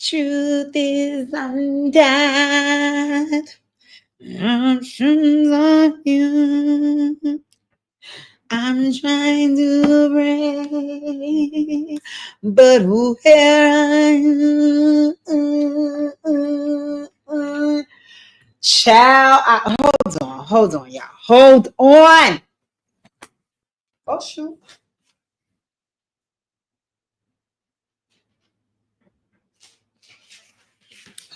Truth is undone. Options on you. I'm trying to break, but where I child, hold on, y'all, hold on. Oh shoot.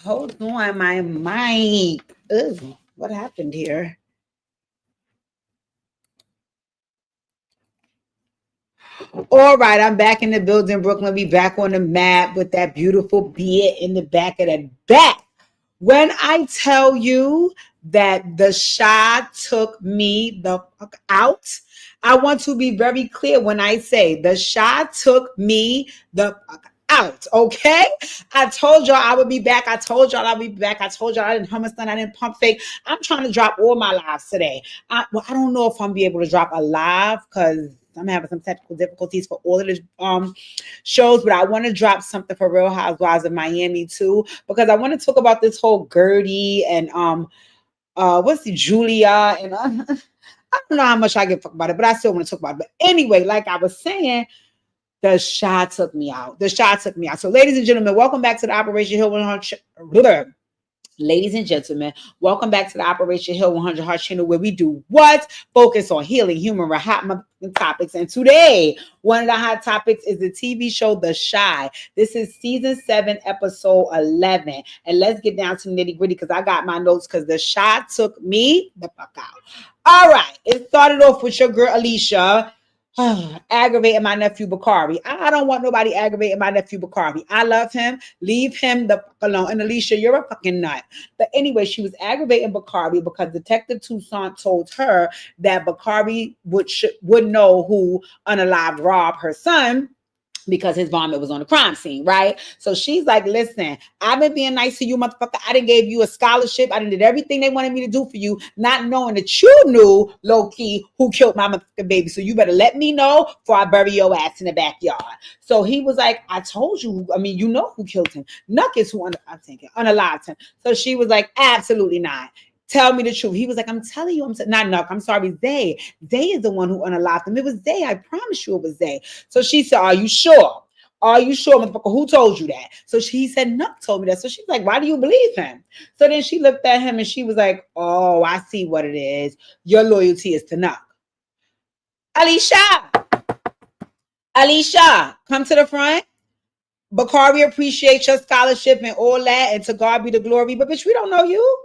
Hold on, my mic. Ugh, what happened here? All right, I'm back in the building, Brooklyn. Be back on the map with that beautiful beard in the back of the back. When I tell you that the Shy took me the fuck out, I want to be very clear when I say the Shy took me the fuck out. Okay, I told y'all I would be back. I told y'all I'll be back. I told y'all I didn't hummus I didn't pump fake. I'm trying to drop all my lives today. I don't know if I'm be able to drop a live because I'm having some technical difficulties for all of the shows, but I want to drop something for Real Housewives of Miami too, because I want to talk about this whole Gertie and what's the Julia and I don't know how much I give a fuck about it, but I still want to talk about it. But anyway, like I was saying, the shot took me out. The shot took me out. So, ladies and gentlemen, welcome back to the Operation Hill 100. Ladies and gentlemen, welcome back to the Operation Hill 100 Heart channel, where we do what? Focus on healing human hot topics. And today, one of the hot topics is the TV show The Chi. This is season 7, episode 11. And let's get down to nitty gritty because I got my notes because The Chi took me the fuck out. All right, it started off with your girl Alicia. Aggravating my nephew Bakari. I don't want nobody aggravating my nephew Bakari. I love him. Leave him the fuck alone. And Alicia, you're a fucking nut. But anyway, she was aggravating Bakari because Detective Toussaint told her that Bakari would know who unalived Rob, her son, because his vomit was on the crime scene, right? So she's like, listen, I've been being nice to you, motherfucker. I done gave you a scholarship. I done did everything they wanted me to do for you, not knowing that you knew, low-key, who killed my motherfucking baby. So you better let me know before I bury your ass in the backyard. So he was like, I told you, I mean, you know who killed him. Nuck is who unalived him. So she was like, absolutely not. Tell me the truth. He was like, I'm telling you, not Nuck. I'm sorry, Zay. Zay is the one who unalived him. It was Zay. I promise you it was Zay. So she said, are you sure? Are you sure, motherfucker? Who told you that? So he said, Nuck told me that. So she's like, why do you believe him? So then she looked at him and she was like, oh, I see what it is. Your loyalty is to Nuck. Alicia, come to the front. Bakari appreciates your scholarship and all that, and to God be the glory. But bitch, we don't know you.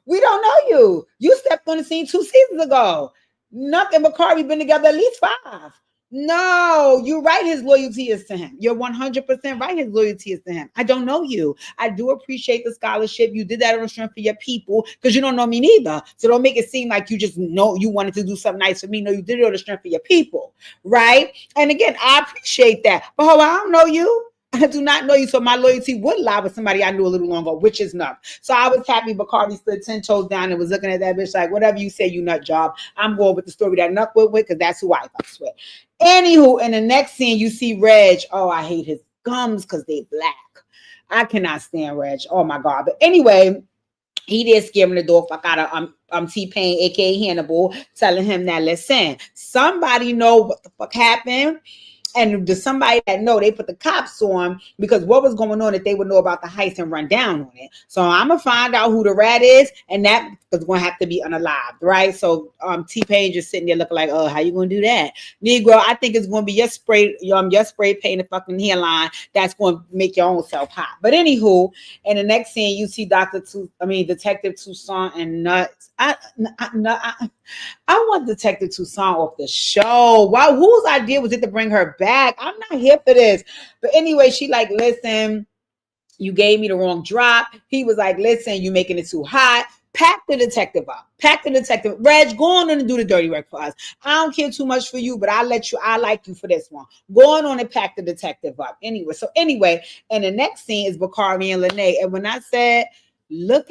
We don't know you. You stepped on the scene 2 seasons ago. Nothing but Bakari been together at least 5. No, you're right. His loyalty is to him. You're 100% right. His loyalty is to him. I don't know you. I do appreciate the scholarship. You did that on strength for your people because you don't know me neither. So don't make it seem like you just know you wanted to do something nice for me. No, you did it on the strength for your people, right? And again, I appreciate that. But I don't know you. I do not know you, so my loyalty would lie with somebody I knew a little longer, which is Nuck. So I was happy Bakari stood 10 toes down and was looking at that bitch like, whatever you say, you nut job. I'm going with the story that Nuck went with because that's who I fucks with. Anywho, in the next scene, you see Reg. Oh, I hate his gums because they black. I cannot stand Reg. Oh my God. But anyway, he did scare him the door fuck out of T-Pain, aka Hannibal, telling him that, listen, somebody know what the fuck happened. And to somebody that know, they put the cops on because what was going on that they would know about the heist and run down on it. So I'm gonna find out who the rat is, and that is gonna have to be unalived, right? So T-Pain just sitting there looking like, oh, how you gonna do that, Negro? I think it's gonna be your spray paint the fucking hairline that's gonna make your own self hot. But anywho, in the next scene, you see Detective Toussaint and Nuts. I want Detective Toussaint off the show. Wow, whose idea was it to bring her back? I'm not here for this. But anyway, she like, listen, you gave me the wrong drop. He was like, listen, you making it too hot. Pack the detective up. Pack the detective. Reg, go on and do the dirty work for us. I don't care too much for you, but I like you for this one. Go on and pack the detective up. Anyway, and the next scene is Bakari and Lene. And when I said, look,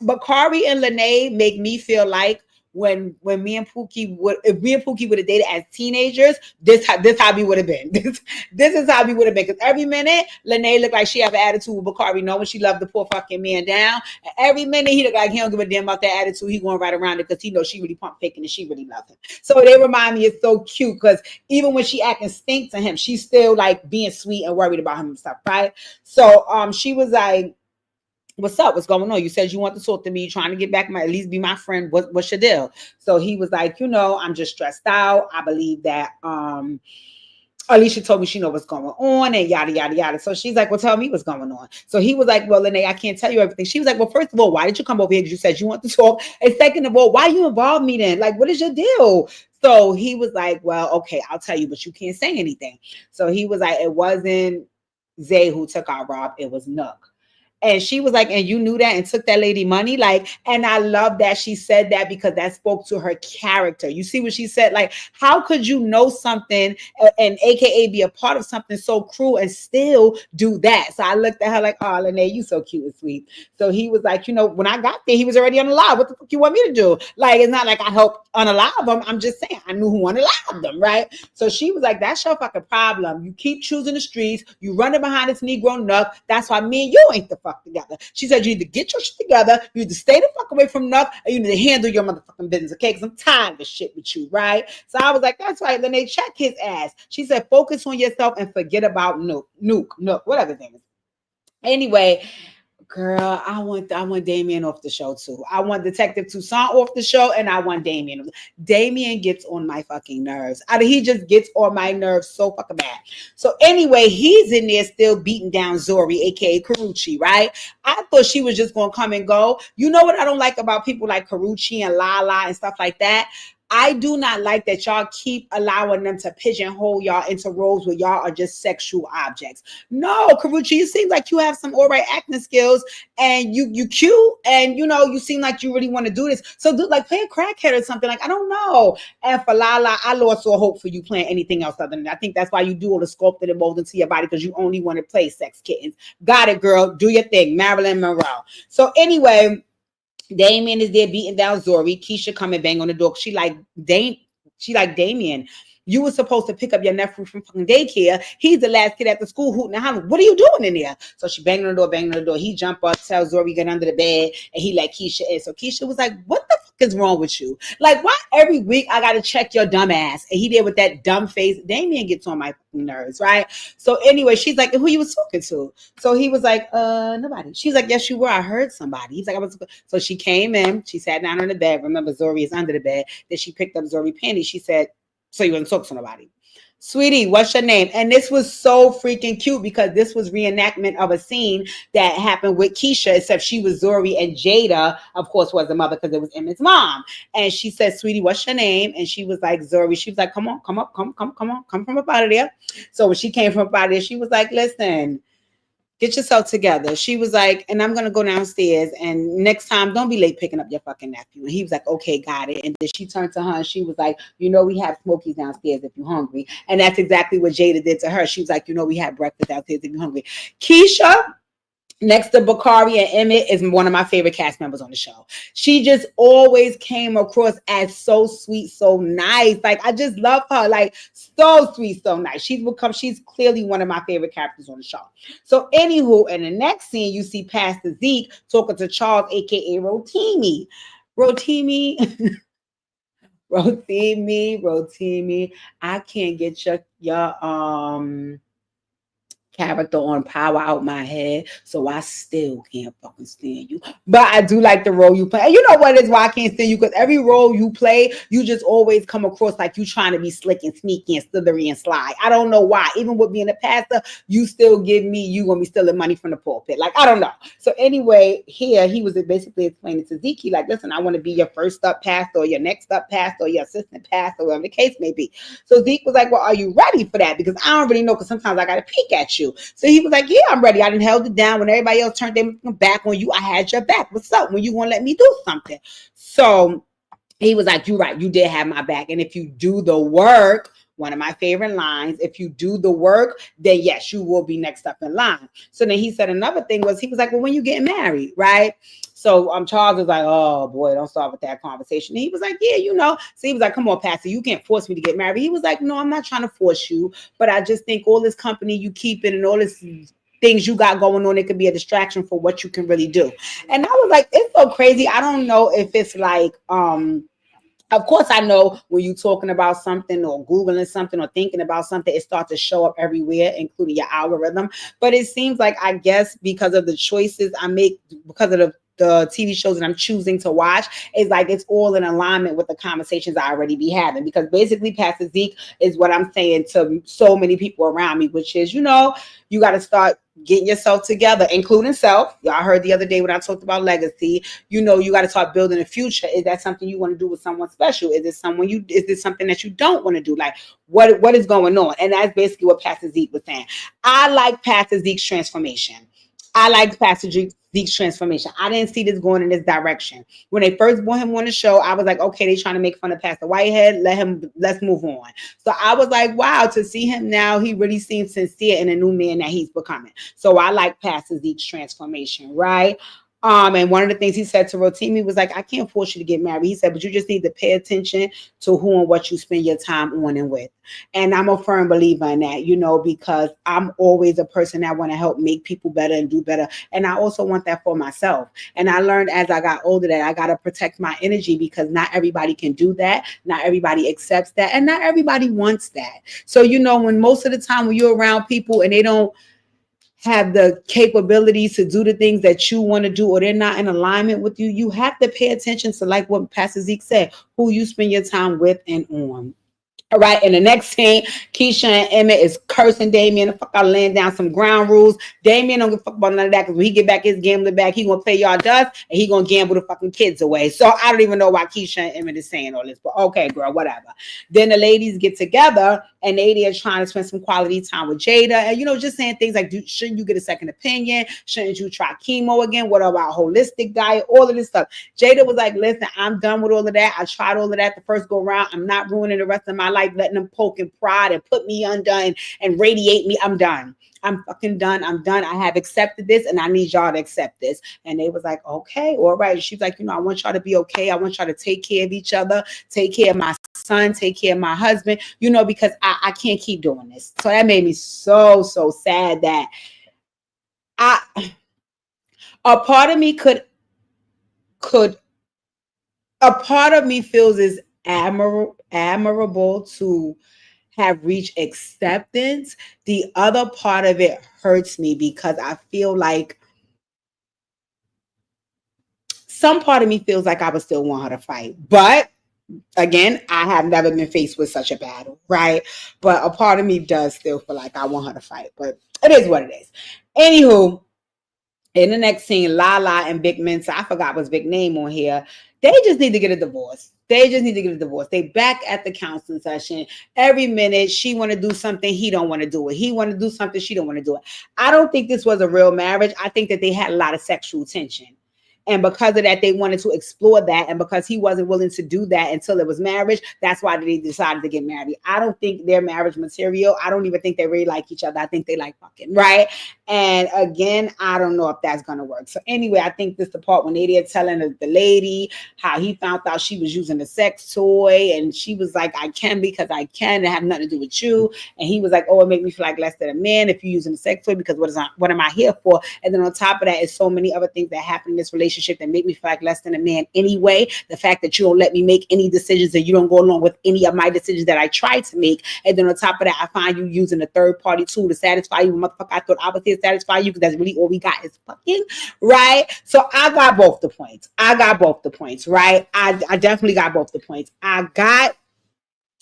Bakari and Lene make me feel like when me and Pookie would, if me and Pookie would have dated as teenagers, this how we would have been. This is how we would have been. Because every minute, Lene looked like she have an attitude with Bakari, knowing she loved the poor fucking man down. And every minute he looked like he don't give a damn about that attitude. He going right around it because he knows she really pump faking and she really loves him. So they remind me it's so cute because even when she acting stink to him, she's still like being sweet and worried about him and stuff, right? So she was like, what's up? What's going on? You said you want to talk to me. You're trying to get back, at least be my friend. What's your deal? So he was like, I'm just stressed out. I believe that Alicia told me she know what's going on and yada, yada, yada. So she's like, well, tell me what's going on. So he was like, well, Lene, I can't tell you everything. She was like, well, first of all, why did you come over here? Because you said you want to talk. And second of all, why you involved me then? Like, what is your deal? So he was like, well, okay, I'll tell you, but you can't say anything. So he was like, it wasn't Zay who took our Rob. It was Nook. And she was like, and you knew that and took that lady money? Like, and I love that she said that because that spoke to her character. You see what she said? Like, how could you know something and AKA be a part of something so cruel and still do that? So I looked at her like, oh, Lene, you so cute and sweet. So he was like, when I got there, he was already unalive. What the fuck you want me to do? Like, it's not like I helped unalive them. I'm just saying, I knew who unalived them, right? So she was like, that's your fucking problem. You keep choosing the streets. You running behind this Negro Nuck. That's why me and you ain't the fuck together. She said, you need to get your shit together. You need to stay the fuck away from Nuck, and you need to handle your motherfucking business, okay? Because I'm tired of this shit with you, right? So I was like, that's right. Then they check his ass. She said, focus on yourself and forget about Nuke, whatever his name is. Anyway, girl, I want Damien off the show too. I want Detective Toussaint off the show, and I want Damien. Damien gets on my fucking nerves. He just gets on my nerves so fucking bad. So anyway, he's in there still beating down Zori, aka Karuchi, right? I thought she was just gonna come and go. You know what I don't like about people like Karuchi and Lala and stuff like that? I do not like that y'all keep allowing them to pigeonhole y'all into roles where y'all are just sexual objects. No, Karuchi, you seem like you have some all right acting skills and you cute and you seem like you really want to do this. So like play a crackhead or something. Like, I don't know. And for Lala, I lost all hope for you playing anything else other than that. I think that's why you do all the sculpted and molded into your body, because you only want to play sex kittens. Got it, girl. Do your thing. Marilyn Monroe. So anyway, Damien is there beating down Zori. Keisha come and bang on the door. She like Damien. You were supposed to pick up your nephew from fucking daycare. He's the last kid at the school hooting and hollering. What are you doing in there? So she banging on the door. He jump up, tells Zori get under the bed, and he let Keisha in. So Keisha was like, what the fuck is wrong with you? Like, why every week I gotta check your dumb ass? And he did with that dumb face. Damien gets on my nerves, right? So anyway, she's like, who you was talking to? So he was like, nobody. She's like, yes, you were. I heard somebody. He's like, I was. So she came in. She sat down on the bed. Remember, Zori is under the bed. Then she picked up Zori panties. She said, so you wouldn't talk to nobody. Sweetie, what's your name? And this was so freaking cute because this was reenactment of a scene that happened with Keisha, except she was Zori and Jada, of course, was the mother because it was Emmett's mom. And she said, sweetie, what's your name? And she was like, Zori. She was like, come on, come from up out of there. So when she came from up out of there, she was like, listen, get yourself together. She was like, and I'm going to go downstairs, and next time, don't be late picking up your fucking nephew. And he was like, okay, got it. And then she turned to her and she was like, we have Smokies downstairs if you're hungry. And that's exactly what Jada did to her. She was like, we have breakfast downstairs if you're hungry. Keisha, next to Bakari and Emmett, is one of my favorite cast members on the show. She just always came across as so sweet, so nice. Like, I just love her. Like, so sweet, so nice. She's clearly one of my favorite characters on the show. So anywho, in the next scene, you see Pastor Zeke talking to Charles, aka Rotimi. Rotimi. I can't get your character on Power out my head, so I still can't fucking stand you. But I do like the role you play. And you know what is why I can't stand you? Because every role you play, you just always come across like you trying to be slick and sneaky and slithery and sly. I don't know why. Even with being a pastor, you still give me, you gonna be stealing money from the pulpit. Like, I don't know. So anyway, here he was basically explaining to Zeke, like, listen, I want to be your first up pastor or your next up pastor or your assistant pastor, whatever the case may be. So Zeke was like, well, are you ready for that? Because I don't really know, because sometimes I got to peek at you. So he was like, yeah, I'm ready. I done held it down. When everybody else turned their back on you, I had your back. What's up? When you gonna let me do something? So he was like, you're right. You did have my back. And if you do the work, One of my favorite lines. If you do the work, then yes, you will be next up in line. So then he said another thing was, he was like, well, when you getting married, right? So Charles was like, oh boy, don't start with that conversation. And he was like, yeah, So he was like, come on, Pastor, you can't force me to get married. He was like, no, I'm not trying to force you, but I just think all this company you keep in and all this things you got going on, it could be a distraction for what you can really do. And I was like, it's so crazy. I don't know if it's like, of course, I know when you're talking about something or Googling something or thinking about something, it starts to show up everywhere, including your algorithm. But it seems like, I guess, because of the choices I make, because of the TV shows that I'm choosing to watch, it's like it's all in alignment with the conversations I already be having. Because basically, Pastor Zeke is what I'm saying to so many people around me, which is, you got to start getting yourself together, including self. Y'all heard the other day when I talked about legacy. You got to start building a future. Is that something you want to do with someone special? Is this something that you don't want to do? Like, what is going on? And that's basically what Pastor Zeke was saying. I like Pastor Zeke's transformation. I like Pastor Zeke's transformation. I didn't see this going in this direction. When they first brought him on the show, I was like, okay, they trying to make fun of Pastor Whitehead. Let's move on. So I was like, wow, to see him now, he really seems sincere in a new man that he's becoming. So I like Pastor Zeke's transformation, right? And one of the things he said to Rotimi was like, I can't force you to get married. He said, but you just need to pay attention to who and what you spend your time on and with. And I'm a firm believer in that, because I'm always a person that want to help make people better and do better. And I also want that for myself. And I learned as I got older that I got to protect my energy, because not everybody can do that. Not everybody accepts that. And not everybody wants that. So, when most of the time when you're around people and they don't have the capabilities to do the things that you want to do, or they're not in alignment with you, you have to pay attention to, like what Pastor Zeke said, who you spend your time with and on. All right, and the next scene, Keisha and Emmett is cursing Damien. The fuck out, laying down some ground rules. Damien don't give a fuck about none of that, because when he get back his gambling back, he gonna play y'all dust and he gonna gamble the fucking kids away. So I don't even know why Keisha and Emmett is saying all this, but okay, girl, whatever. Then the ladies get together and they are trying to spend some quality time with Jada, and just saying things like, shouldn't you get a second opinion? Shouldn't you try chemo again? What about holistic diet? All of this stuff. Jada was like, listen, I'm done with all of that. I tried all of that the first go round. I'm not ruining the rest of my life, letting them poke and prod and put me undone and radiate me. I'm done. I'm fucking done. I'm done. I have accepted this and I need y'all to accept this. And they was like, okay, all right. She's like, I want y'all to be okay. I want y'all to take care of each other, take care of my son, take care of my husband, because I can't keep doing this. So that made me so sad that a part of me a part of me feels is admirable to have reached acceptance. The other part of it hurts me, because I feel like some part of me feels like I would still want her to fight. But again, I have never been faced with such a battle, right? But a part of me does still feel like I want her to fight. But it is what it is. Anywho, in the next scene, Lala and Big Mensa, I forgot what's big name on here. They just need to get a divorce. They back at the counseling session. Every minute she want to do something, he don't want to do it. He want to do something, she don't want to do it. I don't think this was a real marriage. I think that they had a lot of sexual tension. And because of that, they wanted to explore that. And because he wasn't willing to do that until it was marriage, that's why they decided to get married. I don't think they're marriage material. I don't even think they really like each other. I think they like fucking, right? And again, I don't know if that's going to work. So anyway, I think this is the part when they're telling the lady how he found out she was using a sex toy. And she was like, I can because I can. It have nothing to do with you. And he was like, oh, it make me feel like less than a man if you're using a sex toy, because what am I here for? And then on top of that is so many other things that happen in this relationship that make me feel like less than a man anyway. The fact that you don't let me make any decisions and you don't go along with any of my decisions that I try to make. And then on top of that, I find you using a third party tool to satisfy you. Motherfucker, I thought I was here to satisfy you, because that's really all we got is fucking, right? So I got both the points. Right? I definitely got both the points. I got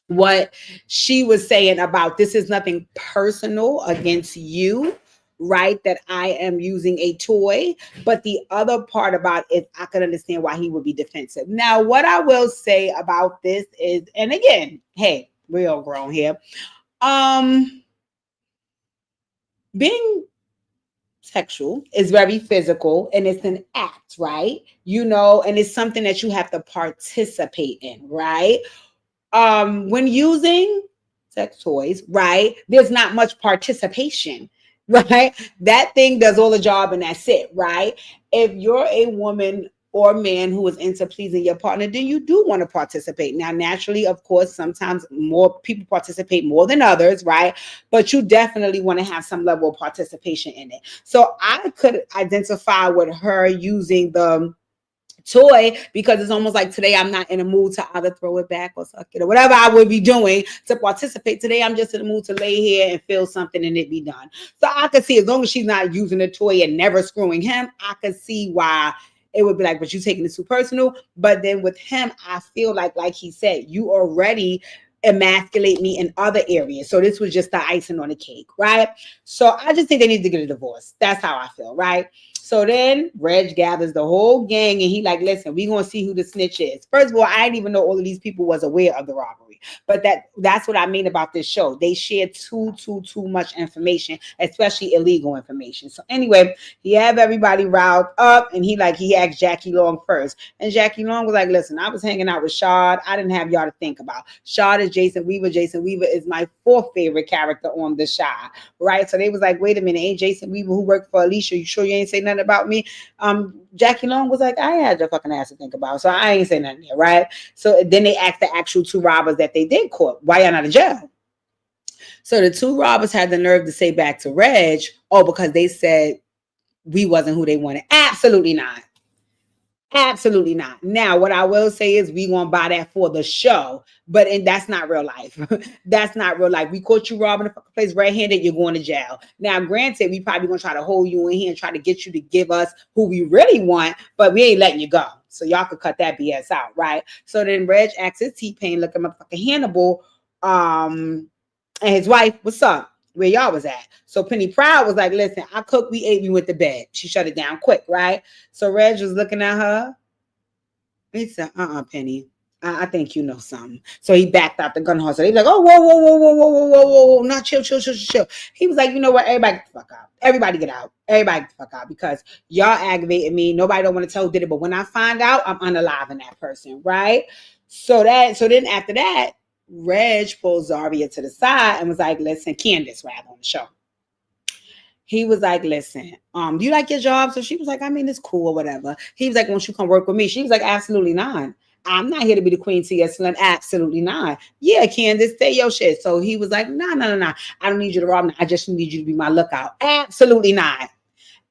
what she was saying about this is nothing personal against you, right? That I am using a toy. But the other part about it, I can understand why he would be defensive. Now, what I will say about this is, and again, hey, we're all grown here. Being sexual is very physical and it's an act, right? And it's something that you have to participate in, right? When using sex toys, right? There's not much participation, right? That thing does all the job and that's it, right? If you're a woman or man who is into pleasing your partner, then you do want to participate. Now, naturally, of course, sometimes more people participate more than others, right? But you definitely want to have some level of participation in it. So I could identify with her using the toy because it's almost like today I'm not in a mood to either throw it back or suck it or whatever I would be doing to participate. Today I'm just in the mood to lay here and feel something and it be done. So I could see, as long as she's not using the toy and never screwing him, I could see why it would be like, but you taking it too personal. But then with him, I feel like he said, you already emasculate me in other areas. So this was just the icing on the cake, right? So I just think they need to get a divorce. That's how I feel, right? So then Reg gathers the whole gang and he like, listen, we gonna see who the snitch is. First of all, I didn't even know all of these people was aware of the robbery. But that's what I mean about this show. They share too much information, especially illegal information. So anyway, he have everybody riled up and he asked Jackie Long first. And Jackie Long was like, listen, I was hanging out with Shad. I didn't have y'all to think about. Shad is Jason Weaver. Jason Weaver is my fourth favorite character on the show, right? So they was like, wait a minute, ain't Jason Weaver who worked for Alicia? You sure you ain't say nothing about me? Jackie Long was like, I had your fucking ass to think about, so I ain't say nothing there, right? So then they asked the actual two robbers that they did caught, why y'all not in jail? So the two robbers had the nerve to say back to Reg, oh, because they said we wasn't who they wanted. Absolutely not. Absolutely not. Now, what I will say is we gonna buy that for the show, but that's not real life. That's not real life. We caught you robbing the place red-handed, you're going to jail. Now, granted, we probably gonna try to hold you in here and try to get you to give us who we really want, but we ain't letting you go. So y'all could cut that BS out, right? So then Reg asks his T-Pain, look at motherfucking Hannibal, and his wife, what's up? Where y'all was at. So Penny Proud was like, listen, I cooked, we ate, we went to bed. She shut it down quick, right? So Reg was looking at her. He said, Penny, I think you know something. So he backed out the gun horse. So they like, oh, whoa, not chill. He was like, you know what? Everybody get the fuck out. Everybody get out. Everybody get the fuck out because y'all aggravating me. Nobody don't want to tell who did it. But when I find out, I'm unaliving that person, right? So then after that, Reg pulled Zaria to the side and was like, listen, Candace rather on the show. He was like, listen, do you like your job? So she was like, I mean, it's cool or whatever. He was like, won't you come work with me? She was like, absolutely not. I'm not here to be the queen to your slut. Absolutely not. Yeah, Candace, say your shit. So he was like, no. I don't need you to rob me. I just need you to be my lookout. Absolutely not.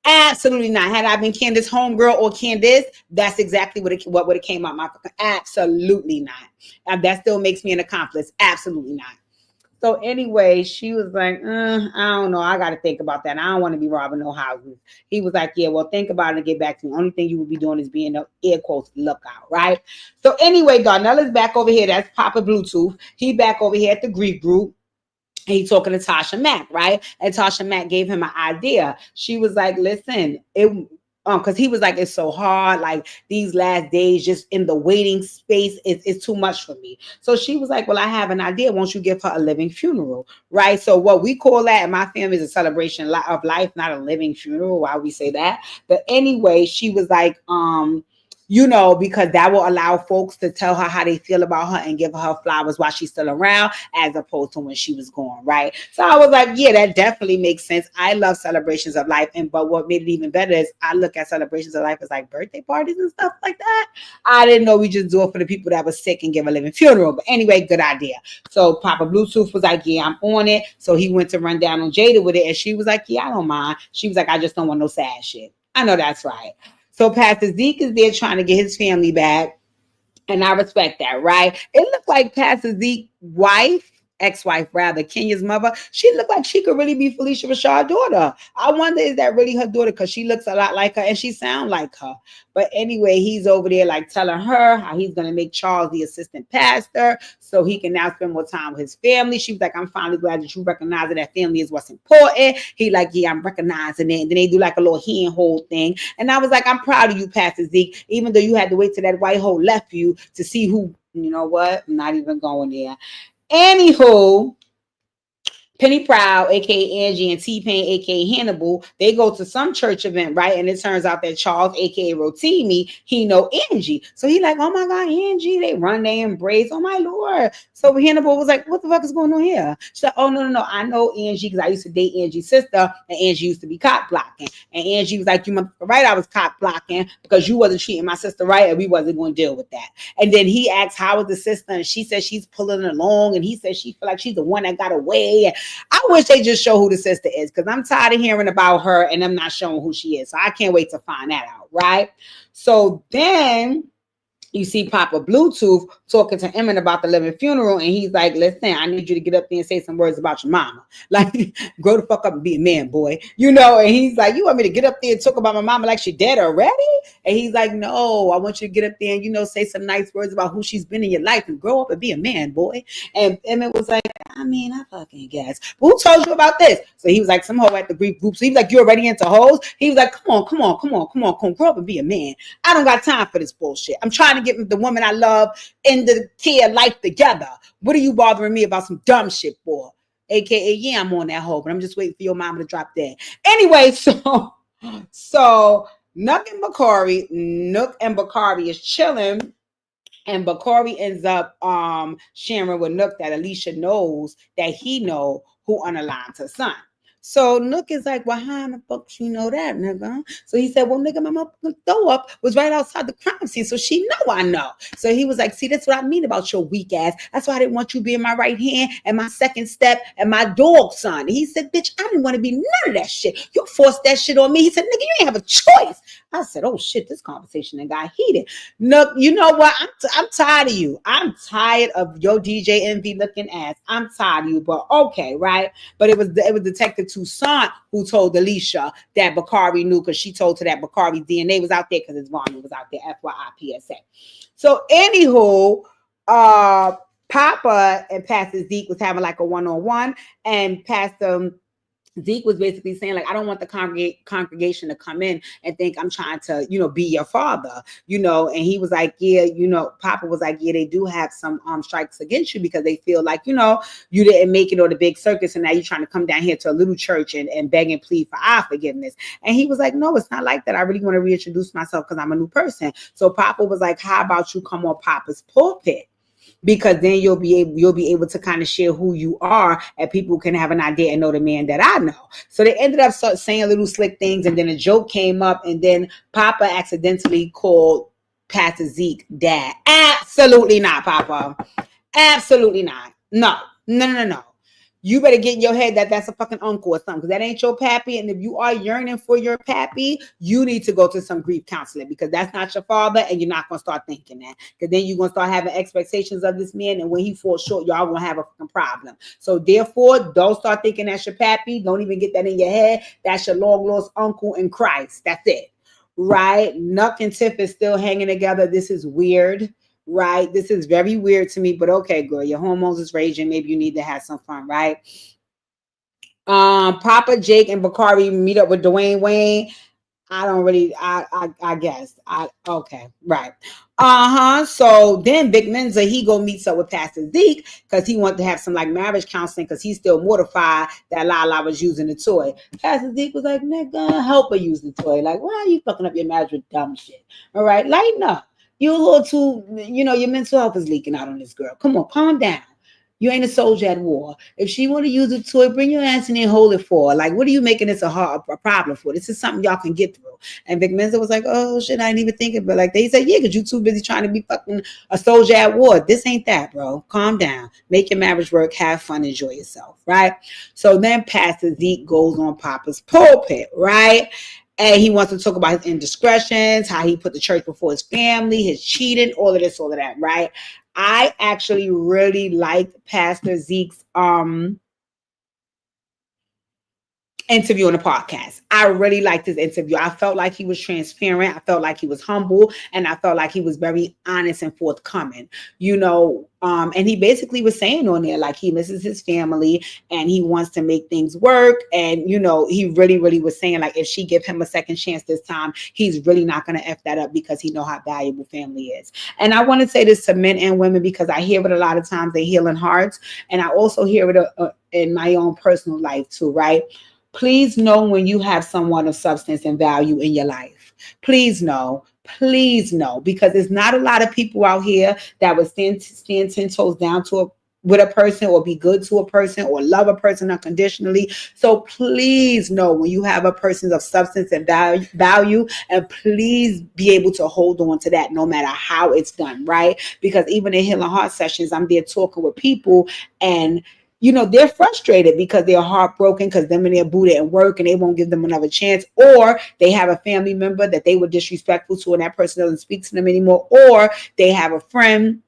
Absolutely not. Had I been Candace homegirl or Candace, that's exactly what would have came out my fucking. Absolutely not. And that still makes me an accomplice. Absolutely not. So anyway, she was like, I don't know. I got to think about that. I don't want to be robbing no houses. He was like, yeah, well, think about it and get back to me. Only thing you will be doing is being an air quotes lookout, right? So anyway, Darnella's back over here. That's Papa Bluetooth. He back over here at the Greek group. And he talking to Tasha Mack, right? And Tasha Mack gave him an idea. She was like, listen, because he was like, it's so hard, like these last days just in the waiting space, it's too much for me. So she was like, well, I have an idea. Won't you give her a living funeral, right? So what we call that in my family is a celebration of life, not a living funeral. Why we say that? But anyway, she was like, because that will allow folks to tell her how they feel about her and give her flowers while she's still around, as opposed to when she was gone, right? So I was like, yeah, that definitely makes sense. I love celebrations of life, but what made it even better is I look at celebrations of life as like birthday parties and stuff like that. I didn't know we just do it for the people that were sick and give a living funeral. But anyway, good idea. So Papa Bluetooth was like, yeah, I'm on it. So he went to run down on Jada with it, and she was like, yeah, I don't mind. She was like, I just don't want no sad shit. I know that's right. So Pastor Zeke is there trying to get his family back. And I respect that, right? It looked like Pastor Zeke's ex-wife rather, Kenya's mother, she looked like she could really be Felicia Rashad's daughter. I wonder, is that really her daughter? Because she looks a lot like her and she sounds like her. But anyway, he's over there like telling her how he's going to make Charles the assistant pastor so he can now spend more time with his family. She was like, I'm finally glad that you recognize that family is what's important. He like, yeah, I'm recognizing it. And then they do like a little handhold thing. And I was like, I'm proud of you, Pastor Zeke, even though you had to wait till that white hole left you to see who, you know what? I'm not even going there. Anywho, Penny Proud, aka Angie, and T-Pain, aka Hannibal, they go to some church event, right? And it turns out that Charles, aka Rotimi, he know Angie. So he like, oh my God, Angie. They run, they embrace. Oh my Lord. So Hannibal was like, what the fuck is going on here? She's like, oh no. I know Angie because I used to date Angie's sister, and Angie used to be cock blocking. And Angie was like, you must be right, I was cock blocking because you wasn't treating my sister right, and we wasn't going to deal with that. And then he asked, how was the sister? And she said she's pulling along, and he said she feel like she's the one that got away. I wish they just show who the sister is because I'm tired of hearing about her and I'm not showing who she is. So I can't wait to find that out, right? So then you see Papa Bluetooth talking to Emmett about the living funeral, and he's like, listen, I need you to get up there and say some words about your mama. Like, grow the fuck up and be a man, boy. You know, and he's like, you want me to get up there and talk about my mama like she dead already? And he's like, no, I want you to get up there and, you know, say some nice words about who she's been in your life and grow up and be a man, boy. And Emmett was like, I mean, I fucking guess. But who told you about this? So he was like, some hoe at the grief group. So he was like, you already into hoes? He was like, come on, grow up and be a man. I don't got time for this bullshit. I'm trying to get the woman I love in the care life together. What are you bothering me about some dumb shit for? AKA, yeah, I'm on that hoe, but I'm just waiting for your mama to drop dead. Anyway, so Nook and Bakari is chilling. And Bakari ends up sharing with Nook that Alicia knows that he know who unaligned her son. So Nook is like, well, how in the fuck she know that, nigga? So he said, well, nigga, my motherfucking throw up was right outside the crime scene. So she know I know. So he was like, see, that's what I mean about your weak ass. That's why I didn't want you being my right hand and my second step and my dog son. And he said, bitch, I didn't want to be none of that shit. You forced that shit on me. He said, nigga, you ain't have a choice. I said, oh shit, this conversation and got heated. No, you know what? I'm tired of you. I'm tired of your DJ Envy looking ass. I'm tired of you, but okay, right? But it was Detective Toussaint who told Alicia that Bakari knew because she told her that Bakari's DNA was out there because his volume was out there. FYI PSA. So anywho, Papa and Pastor Zeke was having like a one-on-one, and Pastor Zeke was basically saying, like, I don't want the congregation to come in and think I'm trying to, you know, be your father, you know. And he was like, yeah, you know, Papa was like, yeah, they do have some strikes against you because they feel like, you know, you didn't make it on the big circus, and now you're trying to come down here to a little church and beg and plead for our forgiveness. And he was like, no, it's not like that. I really want to reintroduce myself because I'm a new person. So Papa was like, how about you come on Papa's pulpit? Because then you'll be able to kind of share who you are, and people can have an idea and know the man that I know. So they ended up saying little slick things, and then a joke came up, and then Papa accidentally called Pastor Zeke dad. Absolutely not, Papa. Absolutely not. No. You better get in your head that that's a fucking uncle or something, because that ain't your pappy. And if you are yearning for your pappy, you need to go to some grief counseling, because that's not your father, and you're not going to start thinking that, because then you're going to start having expectations of this man, and when he falls short, y'all going to have a fucking problem. So therefore, don't start thinking that's your pappy. Don't even get that in your head. That's your long lost uncle in Christ. That's it. Right? Nuck and Tiff is still hanging together. This is weird. Right? This is very weird to me, but okay, girl, your hormones is raging. Maybe you need to have some fun, right? Papa Jake and Bakari meet up with Dwayne Wayne. I guess. Okay, right. So then Vic Menza, he go meets up with Pastor Zeke because he wanted to have some like marriage counseling, because he's still mortified that Lala was using the toy. Pastor Zeke was like, nigga, help her use the toy. Like, why are you fucking up your marriage with dumb shit? All right, lighten up. You're a little too, you know, your mental health is leaking out on this girl. Come on, calm down. You ain't a soldier at war. If she want to use a toy, bring your ass in there and hold it for her. Like, what are you making this a problem for? This is something y'all can get through. And Vic Menza was like, oh, shit, I ain't even thinking. But like, they said, yeah, because you too busy trying to be fucking a soldier at war. This ain't that, bro. Calm down. Make your marriage work. Have fun. Enjoy yourself, right? So then Pastor Zeke goes on Papa's pulpit, right? And he wants to talk about his indiscretions, how he put the church before his family, his cheating, all of this, all of that, right? I actually really liked Pastor Zeke's interview on the podcast. I really liked this interview. I felt like he was transparent. I felt like he was humble, and I felt like he was very honest and forthcoming. And he basically was saying on there like he misses his family and he wants to make things work. And he really, really was saying like if she give him a second chance this time, he's really not going to f that up because he know how valuable family is. And I want to say this to men and women because I hear it a lot of times. They healing hearts, and I also hear it in my own personal life too, right? Please know when you have someone of substance and value in your life. Please know, because there's not a lot of people out here that would stand 10 toes down with a person or be good to a person or love a person unconditionally. So please know when you have a person of substance and value, and please be able to hold on to that no matter how it's done, right? Because even in Healing Heart sessions, I'm there talking with people, and they're frustrated because they're heartbroken because them and their boo didn't work and they won't give them another chance, or they have a family member that they were disrespectful to and that person doesn't speak to them anymore, or they have a friend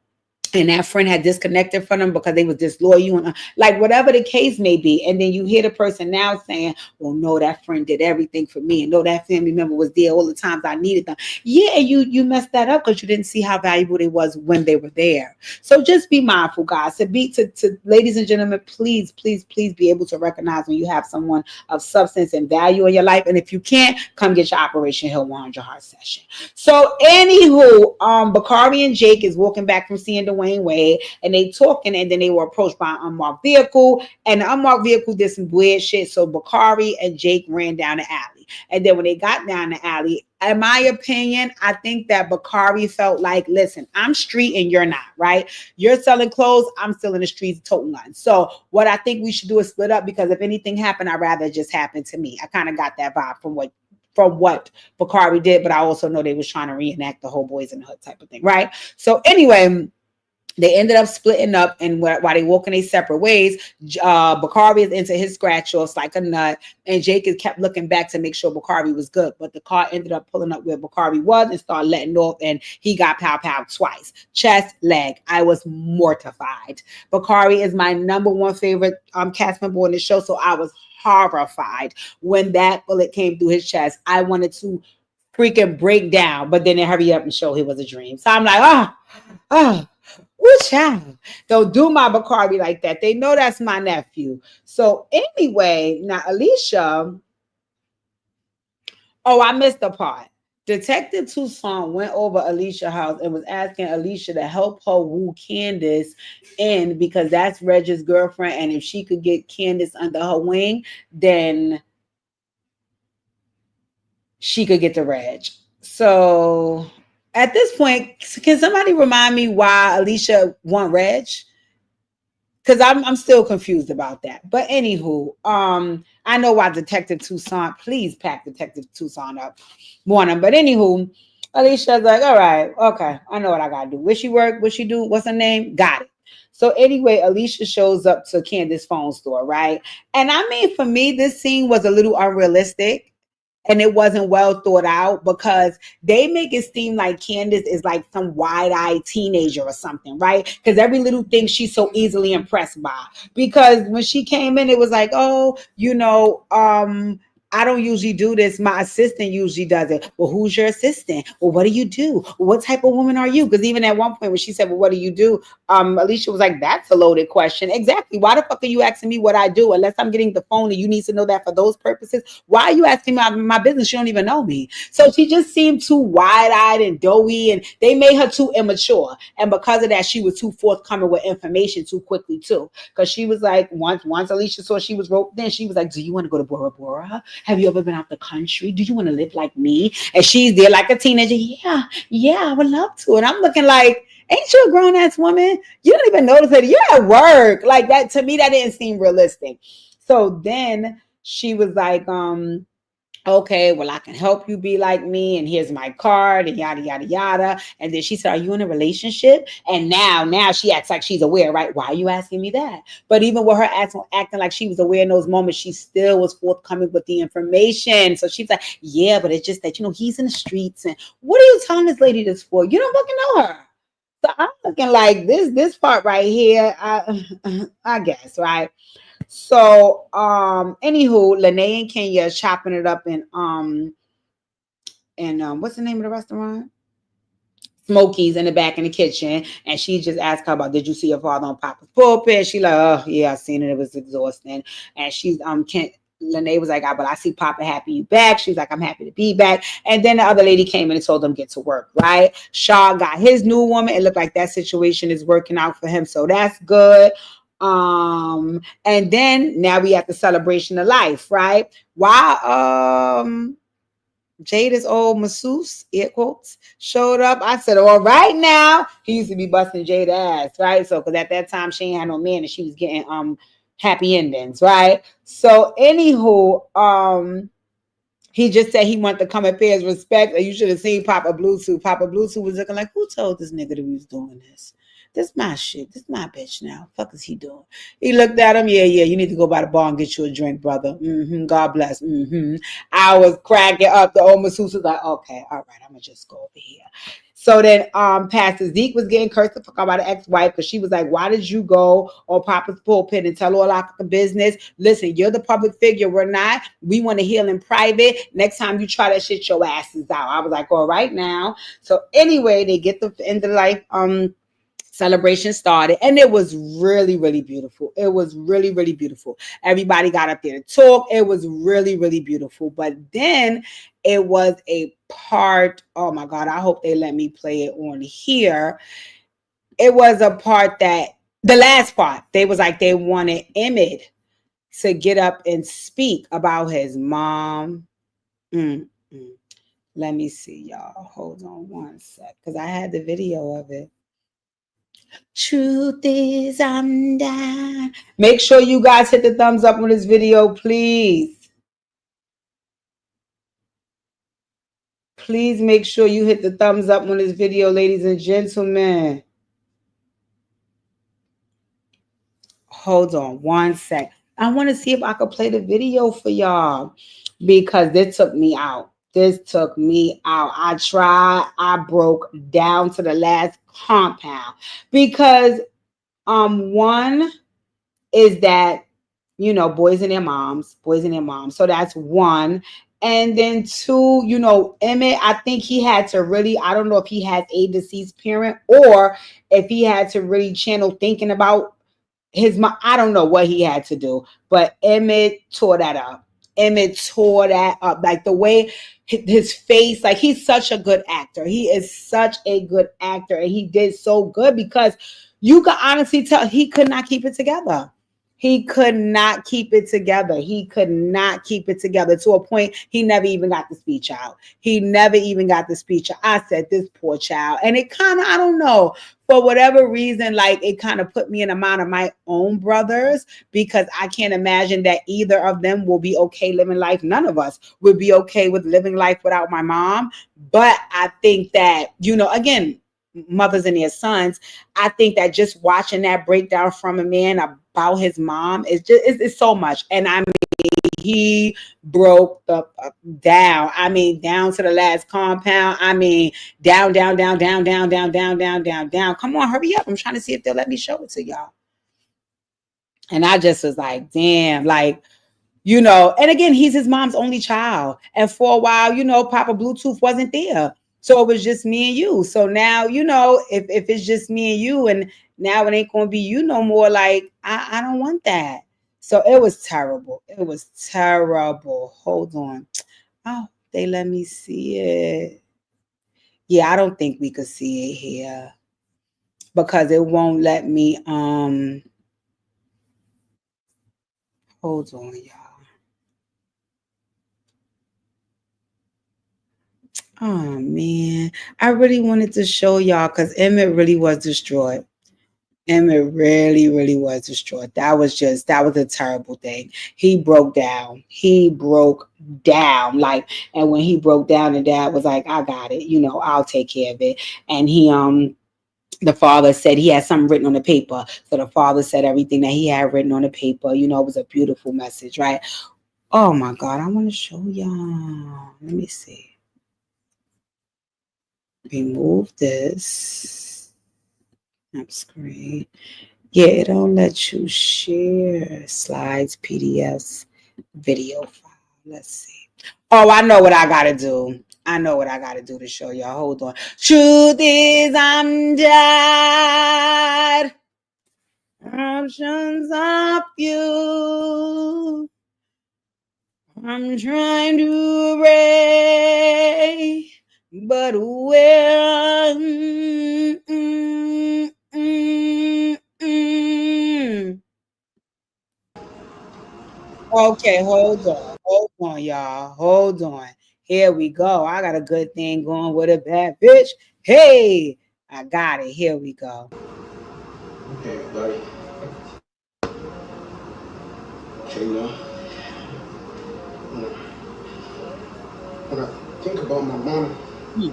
and that friend had disconnected from them because they was disloyal, and like whatever the case may be. And then you hear the person now saying, well, no, that friend did everything for me, and no, that family member was there all the times I needed them. Yeah, you messed that up because you didn't see how valuable they was when they were there. So just be mindful, guys. To ladies and gentlemen, please be able to recognize when you have someone of substance and value in your life. And if you can't, come get your Operation Heal 100 Heart session. So anywho, Bakari and Jake is walking back from seeing Dwayne Wade, and they talking, and then they were approached by an unmarked vehicle, and the unmarked vehicle did some weird shit. So Bakari and Jake ran down the alley, and then when they got down the alley, in my opinion, I think that Bakari felt like, listen, I'm street and you're not, right? You're selling clothes, I'm still in the streets toting guns. So what I think we should do is split up, because if anything happened, I'd rather it just happen to me. I kind of got that vibe from what Bakari did, but I also know they was trying to reenact the whole Boys in the Hood type of thing, right? So anyway, they ended up splitting up, and while they walking their separate ways, Bakari is into his scratch-offs like a nut, and Jake kept looking back to make sure Bakari was good. But the car ended up pulling up where Bakari was and started letting off, and he got pow twice. Chest, leg. I was mortified. Bakari is my number one favorite cast member on the show, so I was horrified when that bullet came through his chest. I wanted to freaking break down, but then they hurry up and show it was a dream. So I'm like, child, don't do my Bakari like that. They know that's my nephew. So anyway, now Alicia, I missed the part. Detective Tucson went over Alicia's house and was asking Alicia to help her woo Candace in, because that's Reg's girlfriend, and if she could get Candace under her wing, then she could get the Reg. So at this point, can somebody remind me why Alicia want Reg? Because I'm still confused about that. But anywho, I know why Detective Tucson. Please pack Detective Tucson up, warn him. But anywho, Alicia's like, all right, okay, I know what I gotta do. Where she work? What she do? What's her name? Got it. So anyway, Alicia shows up to Candace's phone store, right? And I mean, for me, this scene was a little unrealistic. And it wasn't well thought out, because they make it seem like Candace is like some wide-eyed teenager or something, right? Because every little thing she's so easily impressed by. Because when she came in, it was like, I don't usually do this. My assistant usually does it. Well, who's your assistant? Well, what do you do? What type of woman are you? Because even at one point when she said, well, what do you do? Alicia was like, that's a loaded question. Exactly. Why the fuck are you asking me what I do? Unless I'm getting the phone and you need to know that for those purposes. Why are you asking me my business? You don't even know me. So she just seemed too wide-eyed and doughy, and they made her too immature. And because of that, she was too forthcoming with information too quickly too. Because she was like, once Alicia saw she was roped in, she was like, do you want to go to Bora Bora? Have you ever been out the country? Do you want to live like me? And she's there like a teenager. Yeah, I would love to. And I'm looking like, ain't you a grown-ass woman? You don't even notice that you're at work. Like that, to me, that didn't seem realistic. So then she was like, okay, well, I can help you be like me, and here's my card, and yada, yada, yada. And then she said, are you in a relationship? And now she acts like she's aware, right? Why are you asking me that? But even with her acting like she was aware in those moments, she still was forthcoming with the information. So she's like, yeah, but it's just that, he's in the streets. And what are you telling this lady this for? You don't fucking know her. So I'm looking like this part right here, I guess, right? So anywho, Lene and Kenya chopping it up in what's the name of the restaurant? Smokies in the back in the kitchen, and she just asked her about, did you see your father on Papa's pulpit? She like, oh yeah, I seen it. It was exhausting. And she's Lene was like, but I see Papa happy you back. She's like, I'm happy to be back. And then the other lady came in and told them get to work, right? Shaw got his new woman. It looked like that situation is working out for him, so that's good. And then now we at the celebration of life, right? Why Jada's old masseuse, air quotes, showed up. I said, all right now. He used to be busting Jada ass, right? So, because at that time she ain't had no man and she was getting happy endings, right? So, anywho, he just said he wanted to come and pay his respect. You should have seen Papa Bluetooth. Papa Bluetooth was looking like, who told this nigga that he was doing this? This my shit. This my bitch now. Fuck is he doing? He looked at him. Yeah. You need to go by the bar and get you a drink, brother. God bless. I was cracking up. The old masseuse was like, okay, all right, I'm gonna just go over here. So then Pastor Zeke was getting cursed the fuck out by the ex-wife because she was like, why did you go on Papa's pulpit and tell all our business? Listen, you're the public figure. We're not. We want to heal in private. Next time you try that shit, your ass is out. I was like, all right now. So anyway, they get the end of life celebration started, and it was really, really beautiful. It was really, really beautiful. Everybody got up there to talk. It was really, really beautiful. But then it was a part, oh my God, I hope they let me play it on here. It was a part that, the last part, they was like, they wanted Emmett to get up and speak about his mom. Let me see, y'all. Hold on one sec, because I had the video of it. Truth is, I'm down. Make sure you guys hit the thumbs up on this video, please. Please make sure you hit the thumbs up on this video, ladies and gentlemen. Hold on one sec. I want to see if I could play the video for y'all because this took me out. This took me out. I tried. I broke down to the last compound because one is that, you know, boys and their moms. So that's one. And then two, you know, Emmett, I think he had to really, I don't know if he has a deceased parent or if he had to really channel thinking about his mom. I don't know what he had to do, but Emmett tore that up. Like the way his face, like he's such a good actor. He is such a good actor, and he did so good because you could honestly tell he could not keep it together. He could not keep it together. To a point he never even got the speech out. I said, this poor child. And it kind of, I don't know, for whatever reason, like it kind of put me in the mind of my own brothers because I can't imagine that either of them will be okay living life. None of us would be okay with living life without my mom. But I think that, you know, again, mothers and their sons, I think that just watching that breakdown from a man about his mom is just it's so much. And I mean, he broke the down. I mean, down to the last compound. I mean, down. Come on, hurry up. I'm trying to see if they'll let me show it to y'all. And I just was like, damn, like, you know, and again, he's his mom's only child. And for a while, you know, Papa Bluetooth wasn't there. So it was just me and you. So now, you know, if it's just me and you, and now it ain't going to be you no more, like, I don't want that. So it was terrible. Hold on. Oh, they let me see it. Yeah, I don't think we could see it here because it won't let me, hold on, y'all. Oh man, I really wanted to show y'all because Emmett really was destroyed. Emmett really, really was destroyed. That was a terrible thing. He broke down. Like, and when he broke down, and dad was like, I got it, you know, I'll take care of it. And he the father said he had something written on the paper. So the father said everything that he had written on the paper. You know, it was a beautiful message, right? Oh my God, I want to show y'all. Let me see. Remove this. Up screen. Yeah, it don't let you share slides, PDFs, video file. Let's see. Oh, I know what I gotta do. I know what I gotta do to show y'all. Hold on. Truth is, I'm dead. Options of you. I'm trying to break, but where? Okay, hold on, y'all, hold on. Here we go. I got a good thing going with a bad bitch. Hey, I got it. Here we go. Hey, buddy. Kayla, when I think about my mom, Hmm.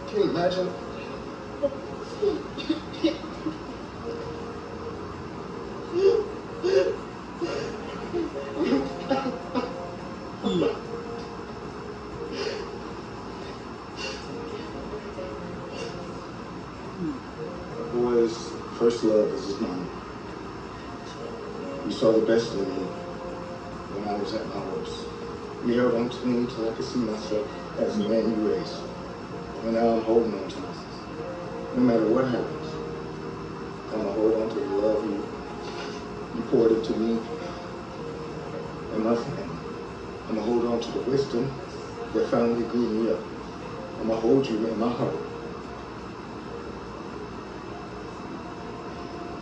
can you imagine? Hmm. Hmm. A boy's first love is his mom. You saw the best in me when I was at my worst. You held on to me until I could see myself as the man you raised. And now I'm holding on to myself. No matter what happens, I'm gonna hold on to the love you poured into me and my family. I'm gonna hold on to the wisdom that finally grew me up. I'm gonna hold you in my heart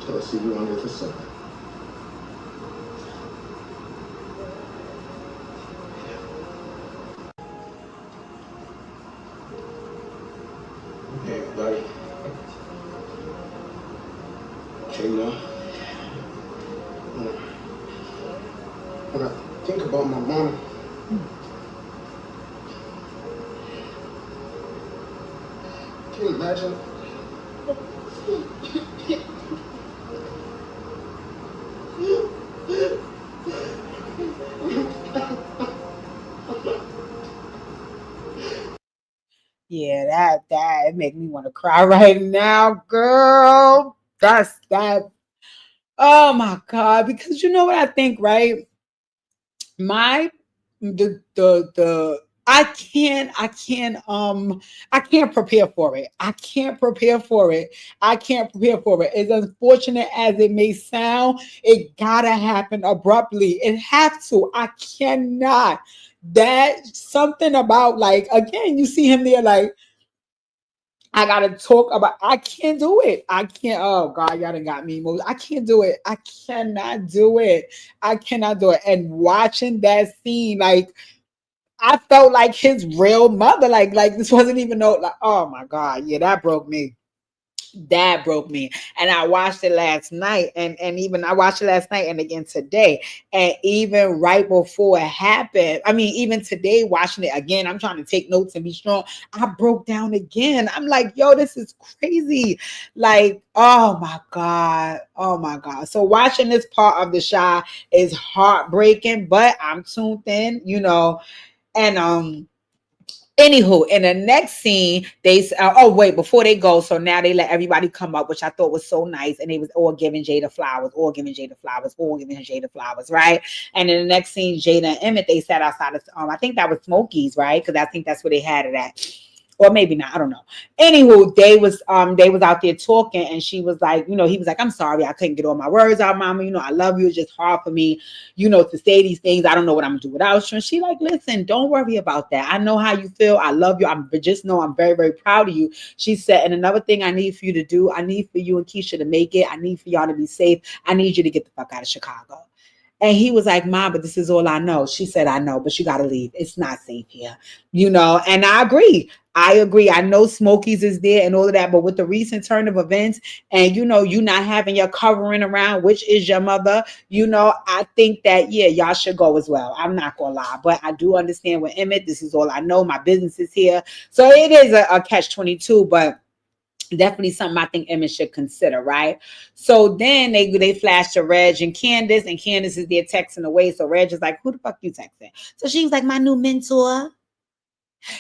till I see you on the other side. Hey, buddy. Kayla, when I think about my mom, can you imagine? Yeah, that it make me want to cry right now, girl. That's that. Oh my god! Because you know what I think, right? My the I can't prepare for it. I can't prepare for it. I can't prepare for it. As unfortunate as it may sound, it gotta happen abruptly. It has to. I cannot. That something about, like, again, you see him there, like, I gotta talk about. I can't do it. I can't. Oh God, y'all done got me moved. I can't do it. I cannot do it. I cannot do it. And watching that scene, like, I felt like his real mother. Like this wasn't even no. Like, oh my God, yeah, that broke me. That broke me. And I watched it last night, and even I watched it last night and again today, and even right before it happened, I mean, even today watching it again, I'm trying to take notes and be strong. I broke down again. I'm like, yo, this is crazy. Like, oh my God, oh my God. So watching this part of the show is heartbreaking, but I'm tuned in, and anywho, in the next scene, oh wait, before they go, so now they let everybody come up, which I thought was so nice, and they was all giving Jada flowers, all giving Jada flowers, all giving Jada flowers, right? And in the next scene, Jada and Emmett, they sat outside of, I think that was Smokey's, right? Because I think that's where they had it at. Or maybe not, I don't know. Anywho, they was out there talking, and she was like, he was like, I'm sorry, I couldn't get all my words out, mama. I love you. It's just hard for me, to say these things. I don't know what I'm gonna do without you. And she like, listen, don't worry about that. I know how you feel. I love you. Just know I'm very, very proud of you. She said, and another thing I need for you to do, I need for you and Keisha to make it. I need for y'all to be safe. I need you to get the fuck out of Chicago. And he was like, Mom, but this is all I know. She said, I know, but you got to leave. It's not safe here, and I agree. I agree. I know Smokies is there and all of that, but with the recent turn of events and, you not having your covering around, which is your mother, I think that, yeah, y'all should go as well. I'm not going to lie, but I do understand with Emmett, this is all I know. My business is here. So it is a catch-22, but definitely something I think Emmett should consider, right? So then they flash to Reg and Candace is there texting away. So Reg is like, who the fuck you texting? So she was like, my new mentor.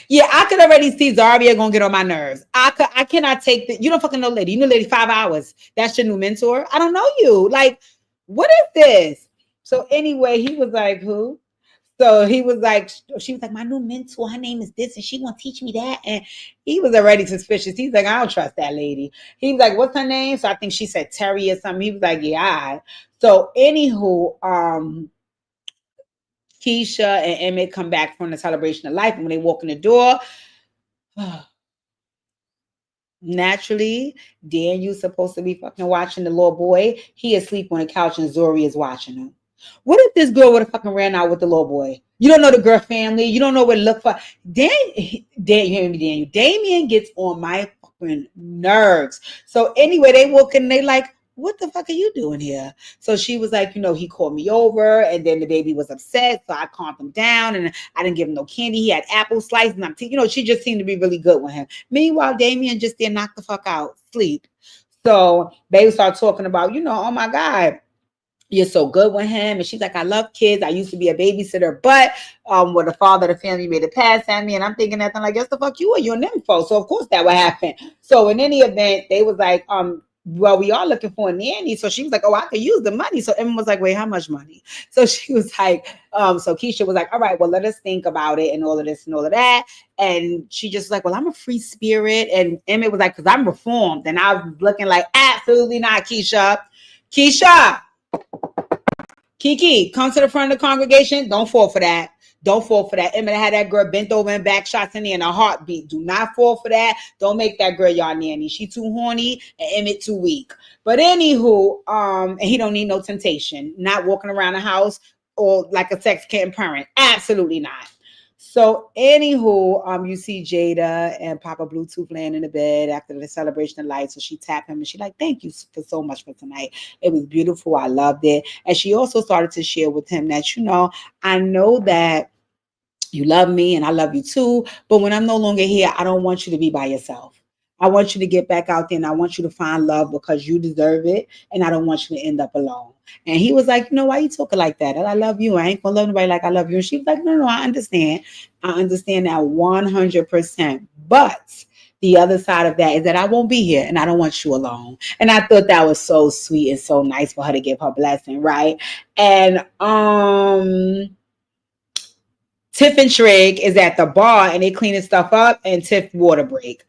Yeah, I could already see Zaria gonna get on my nerves. I cannot take the. You don't fucking know lady. You know lady 5 hours. That's your new mentor. I don't know you. Like, what is this? So anyway, he was like, who? So he was like, she was like, my new mentor, her name is this, and she gonna teach me that. And he was already suspicious. He's like, I don't trust that lady. He was like, what's her name? So I think she said Terry or something. He was like, yeah. All right. So anywho, Keisha and Emmett come back from the celebration of life, and when they walk in the door, naturally, Daniel's supposed to be fucking watching the little boy. He is asleep on the couch and Zori is watching him. What if this girl would have fucking ran out with the little boy? You don't know the girl family. You don't know what to look for. You hear me, Daniel? Damien gets on my fucking nerves. So anyway, they walk in and they like, what the fuck are you doing here? So she was like, he called me over, and then the baby was upset. So I calmed him down, and I didn't give him no candy. He had apple slices, and she just seemed to be really good with him. Meanwhile, Damien just did knock the fuck out, sleep. So they start talking about, oh my God, you're so good with him. And she's like, I love kids. I used to be a babysitter, but when the father of the family made a pass at me, and I'm thinking that I'm like, yes, the fuck you are. You're an info. So of course that would happen. So in any event, they was like, well, we are looking for a nanny. So she was like, oh, I could use the money. So Emma was like, wait, how much money? So she was like, so Keisha was like, all right, well, let us think about it and all of this and all of that. And she just like, well, I'm a free spirit. And Emmett was like, because I'm reformed. And I was looking like, absolutely not, Keisha. Kiki, come to the front of the congregation. Don't fall for that. Don't fall for that. Emmett had that girl bent over and back shots in there in a heartbeat. Do not fall for that. Don't make that girl y'all nanny. She too horny and Emmett too weak. But anywho, and he don't need no temptation. Not walking around the house or like a sex parent. Absolutely not. So anywho, you see Jada and Papa Bluetooth laying in the bed after the celebration of life. So she tapped him and she like, thank you for so much for tonight. It was beautiful. I loved it. And she also started to share with him that, I know that you love me and I love you too. But when I'm no longer here, I don't want you to be by yourself. I want you to get back out there and I want you to find love because you deserve it. And I don't want you to end up alone. And he was like, why you talking like that? I love you. I ain't gonna love nobody like I love you. And she was like, no, I understand. I understand that 100%. But the other side of that is that I won't be here and I don't want you alone. And I thought that was so sweet and so nice for her to give her blessing, right? And Tiff and Trig is at the bar and they cleaning stuff up and Tiff water break.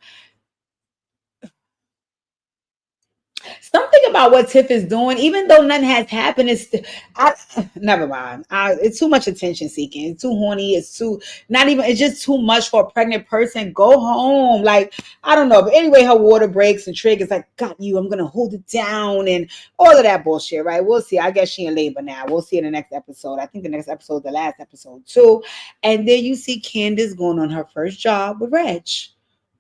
Something about what Tiff is doing, even though nothing has happened, never mind. It's too much attention seeking. It's too horny. It's just too much for a pregnant person. Go home. Like, I don't know. But anyway, her water breaks and Trig is like, got you. I'm going to hold it down and all of that bullshit, right? We'll see. I guess she in labor now. We'll see in the next episode. I think the next episode, the last episode too. And then you see Candace going on her first job with Reg.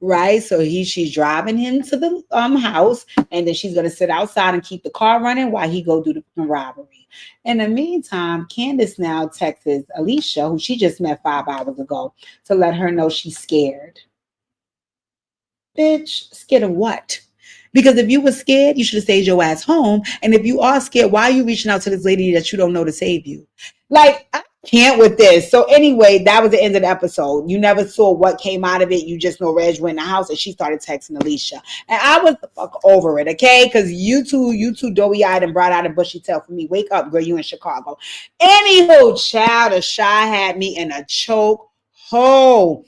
Right, so she's driving him to the house, and then she's gonna sit outside and keep the car running while he go do the robbery. In the meantime, Candace now texts Alicia, who she just met 5 hours ago, to let her know she's scared. Bitch, scared of what? Because if you were scared, you should have stayed your ass home. And if you are scared, why are you reaching out to this lady that you don't know to save you? Like, I can't with this. So anyway, that was the end of the episode. You never saw what came out of it. You just know Reg went in the house and she started texting Alicia. And I was the fuck over it, okay? Because you two doughy-eyed and bright-eyed and bushy-tailed for me. Wake up, girl, you in Chicago. Anywho, child, the Shy had me in a choke hole.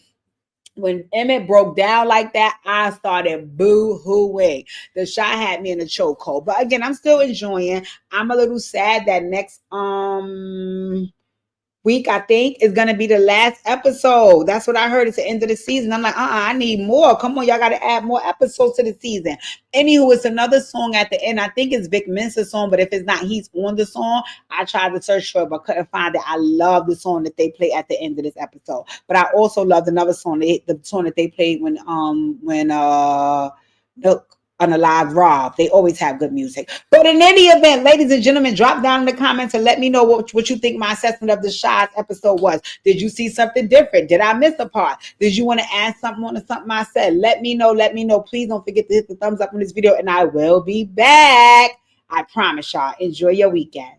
When Emmett broke down like that, I started boo-hooing. The Shy had me in a chokehold. But again, I'm still enjoying. I'm a little sad that next week, I think, is going to be the last episode. That's what I heard. It's the end of the season. I'm like, I need more. Come on, y'all got to add more episodes to the season. Anywho, it's another song at the end. I think it's Vic Mensa's song, but if it's not, he's on the song. I tried to search for it, but couldn't find it. I love the song that they play at the end of this episode. But I also loved another song, the song that they played when Unalive Rob. They always have good music. But in any event, ladies and gentlemen, drop down in the comments and let me know what you think my assessment of the Shy's episode was. Did you see something different? Did I miss a part? Did you want to add something on to something I said? Let me know. Please don't forget to hit the thumbs up on this video and I will be back. I promise y'all. Enjoy your weekend.